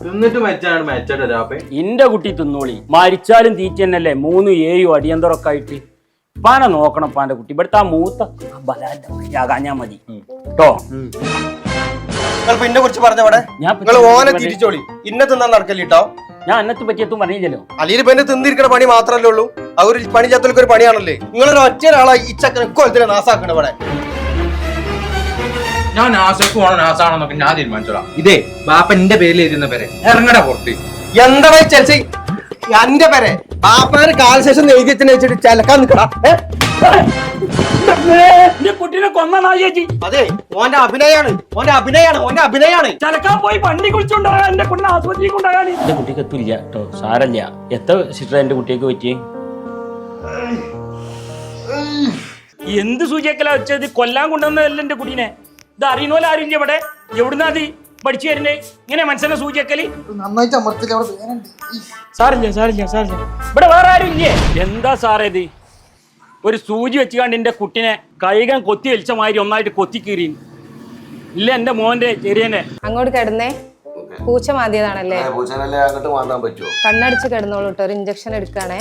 തിന്നിട്ട് മരിച്ചാണ് മരിച്ചേ. ഇന്റെ കുട്ടി തിന്നോളി, മരിച്ചാലും തീറ്റ തന്നെയല്ലേ 3 7 അടിയന്തരമൊക്കെ ആയിട്ട്. പാനെ നോക്കണം പാന്റെ കുട്ടി. ഇവിടുത്തെ ആ മൂത്ത ബലാകാഞ്ഞാ മതി കേട്ടോ. പിന്നെ കുറിച്ച് പറഞ്ഞവിടെ നിങ്ങൾ ഓനെ തിരിച്ചോളി. ഇന്ന തിന്നാൻ നടക്കല്ലോ. ഞാൻ അന്നത്തെ പറ്റിയെത്തും പറഞ്ഞില്ലല്ലോ. അല്ലെങ്കിൽ പിന്നെ തിന്നിരിക്കുന്ന പണി മാത്രല്ലേ ഉള്ളൂ. ആ ഒരു പണി ചാത്തൽക്ക് ഒരു പണിയാണല്ലേ. നിങ്ങളൊരു ഒറ്റ ഒരാളായി ഈ ചക്കനെ കൊലത്തിനെ നാസാക്കണ ഇവിടെ. ഞാൻ നാസക്ക് പോണോ നാസാണെന്നൊക്കെ ഞാൻ തീരുമാനിച്ചോളാം. ഇതേ ബാപ്പ എന്റെ പേരിൽ എഴുതുന്ന പേരെ ഇറങ്ങട പുറത്ത്. എന്താ ചെൽസി എന്റെ പേരെ ബാപ്പാന് കാലശേഷം എഴുതിയച്ഛനെ വെച്ചിട്ട് ചെലക്കാൻ നിക്കടാ. കുട്ടീനെ കൊന്നാ ചേച്ചി. അതെ ഓന്റെ അഭിനയാണ്, ഓന്റെ അഭിനയാണ്, ഓന്റെ അഭിനയാണ്. ചലക്കാൻ പോയി പണ്ടി കുളിച്ചുണ്ടാകാൻ എന്റെ കുട്ടിനെ ആസ്വദിച്ച് കൊണ്ടാകാൻ എന്റെ കുട്ടിക്ക് എത്തില്ല കേട്ടോ. സാരല്ല. എത്ര സിസ്റ്റർ എന്റെ കുട്ടിക്ക് പറ്റിയേ? എന്ത് സൂചിക്കല വെച്ചത്? കൊല്ലാൻ കൊണ്ടുവന്നതല്ല എന്റെ കുട്ടീനെ. ഇത് അറിയുന്നോലെ ആരും ഇല്ല ഇവിടെ. എവിടുന്നാ അത് പഠിച്ചു തരുന്നേ? ഇങ്ങനെ മനസ്സിനെ സൂചിക്കല് നന്നായിട്ട് അമർത്തില്ല. സാറില്ല സാറില്ല സാറില്ല. ഇവിടെ വേറെ ആരും ഇല്ലേ? എന്താ സാറേ ഇത്? ഒരു സൂചി വെച്ചുകൊണ്ട് എന്റെ കുട്ടിനെ കൈകാൻ കൊത്തി വലിച്ച മാതിരി ഒന്നായിട്ട് കൊത്തി കീറി. ഇല്ല എന്റെ മോന്റെ ചെറിയനെ അങ്ങോട്ട് കിടന്നേ. പൂച്ച മാന്തിയതാണല്ലേ? കണ്ണടിച്ച് കിടന്നോളൂ കേട്ടോ. ഒരു ഇഞ്ചക്ഷൻ എടുക്കാണേ.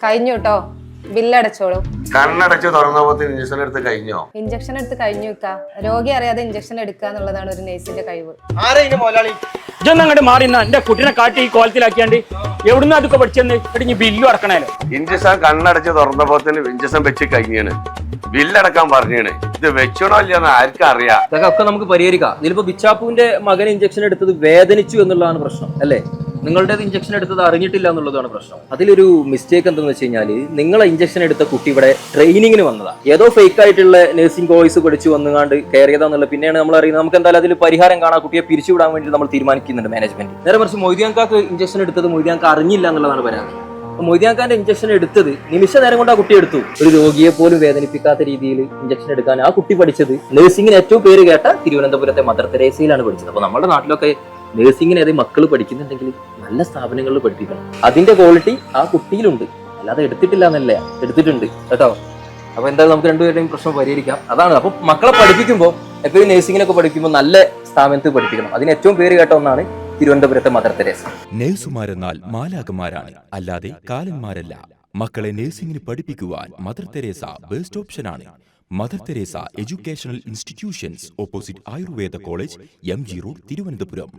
കഴിഞ്ഞു കേട്ടോ. ബില്ലടച്ചോളൂ. കണ്ണടച്ച് തുറന്നപ്പോ ഇഞ്ചക്ഷൻ എടുത്ത് കഴിഞ്ഞോ? ഇഞ്ചക്ഷൻ എടുത്ത് കഴിഞ്ഞു. രോഗി അറിയാതെ ഇഞ്ചക്ഷൻ എടുക്കുക എന്നുള്ളതാണ് ഒരു നേഴ്സിന്റെ കഴിവ്. ഇതൊന്നും അങ്ങോട്ട് മാറിന്ന എന്റെ കുട്ടിനെ കാട്ടി ഈ കോലത്തിലാക്കിയാണ്ട് എവിടുന്ന് അതൊക്കെ പഠിച്ചെന്ന് ഇടിഞ്ഞ് ബില്ലും അടക്കണല്ലോ. ഇഞ്ചക്ഷൻ കണ്ണടച്ച് തുറന്നപ്പോ ഇഞ്ചക്ഷൻ വെച്ച് കഴിഞ്ഞാണ്. ബില്ലടക്കാൻ പറഞ്ഞാണ്. ഇത് വെച്ചണോ ഇല്ലെന്ന് ആർക്കും അറിയാം. ഇതൊക്കെ നമുക്ക് പരിഹരിക്കാം. ഇതിലിപ്പോ ബിച്ചാപ്പുവിന്റെ മകൻ ഇഞ്ചക്ഷൻ എടുത്തത് വേദനിച്ചു എന്നുള്ളതാണ് പ്രശ്നം അല്ലേ? നിങ്ങളുടേത് ഇഞ്ചക്ഷൻ എടുത്തത് അറിഞ്ഞിട്ടില്ല എന്നുള്ളതാണ് പ്രശ്നം. അതിലൊരു മിസ്റ്റേക്ക് എന്താണെന്ന് വെച്ച് കഴിഞ്ഞാൽ നിങ്ങളെ ഇഞ്ചക്ഷൻ എടുത്ത കുട്ടി ഇവിടെ ട്രെയിനിങ്ങിന് വന്നതാണ്. ഏതോ ഫേക്ക് ആയിട്ടുള്ള നഴ്സിംഗ് കോഴ്സ് പഠിച്ചു വന്നുകൊണ്ട് കയറിയതാന്നുള്ളത് പിന്നെയാണ് നമ്മൾ അറിയുന്നത്. നമുക്ക് എന്തായാലും അതിൽ പരിഹാരം കാണാൻ കുട്ടിയെ പിരിച്ചുവിടാൻ വേണ്ടി നമ്മൾ തീരുമാനിക്കുന്നുണ്ട് മാനേജ്മെന്റ്. നേരെ മറിച്ച് മൊയ്തീൻകാക്ക് ഇഞ്ചക്ഷൻ എടുത്തത് മൊയ്തീൻകാക്ക് അറിഞ്ഞില്ല എന്നുള്ളതാണ് പരാതി. മൊയ്തീൻകാന്റെ ഇഞ്ചക്ഷൻ എടുത്തത് നിമിഷ നേരം കൊണ്ട് ആ കുട്ടി എടുത്തു. ഒരു രോഗിയെ പോലും വേദനിപ്പിക്കാത്ത രീതിയിൽ ഇഞ്ചക്ഷൻ എടുക്കാൻ ആ കുട്ടി പഠിച്ചത് നഴ്സിംഗിന് ഏറ്റവും പേര് കേട്ട തിരുവനന്തപുരത്തെ മദർ തെരേസയിലാണ് പഠിച്ചത്. അപ്പൊ നമ്മുടെ നാട്ടിലൊക്കെ നഴ്സിംഗിന് ഏത് മക്കൾ പഠിക്കുന്നുണ്ടെങ്കിൽ നല്ല സ്ഥാപനങ്ങളിൽ പഠിപ്പിക്കണം. അതിന്റെ ക്വാളിറ്റി ആ കുട്ടിയിലുണ്ട്. അല്ലാതെ എടുത്തിട്ടില്ല എന്നല്ല, എടുത്തിട്ടുണ്ട് കേട്ടോ. അപ്പൊ എന്തായാലും നമുക്ക് രണ്ടുപേരുടെയും പ്രശ്നം പരിഹരിക്കാം. അതാണ്. അപ്പൊ മക്കളെ പഠിപ്പിക്കുമ്പോൾ എപ്പോഴും നഴ്സിംഗിനൊക്കെ പഠിക്കുമ്പോൾ നല്ല സ്ഥാപനത്തിൽ പഠിപ്പിക്കണം. അതിന് ഏറ്റവും പേര് കേട്ട ഒന്നാണ് തിരുവനന്തപുരത്തെ മദർ തെരേസ. നഴ്സുമാരെന്നാൽ മാലാഖമാരാണ്, അല്ലാതെ കാലന്മാരല്ല. മക്കളെ നഴ്സിംഗിന് പഠിപ്പിക്കുവാൻ മദർ തെരേസ ബെസ്റ്റ് ഓപ്ഷനാണ്. Mother Teresa educational institutions, opposite Ayurveda college, MG road, Thiruvananthapuram.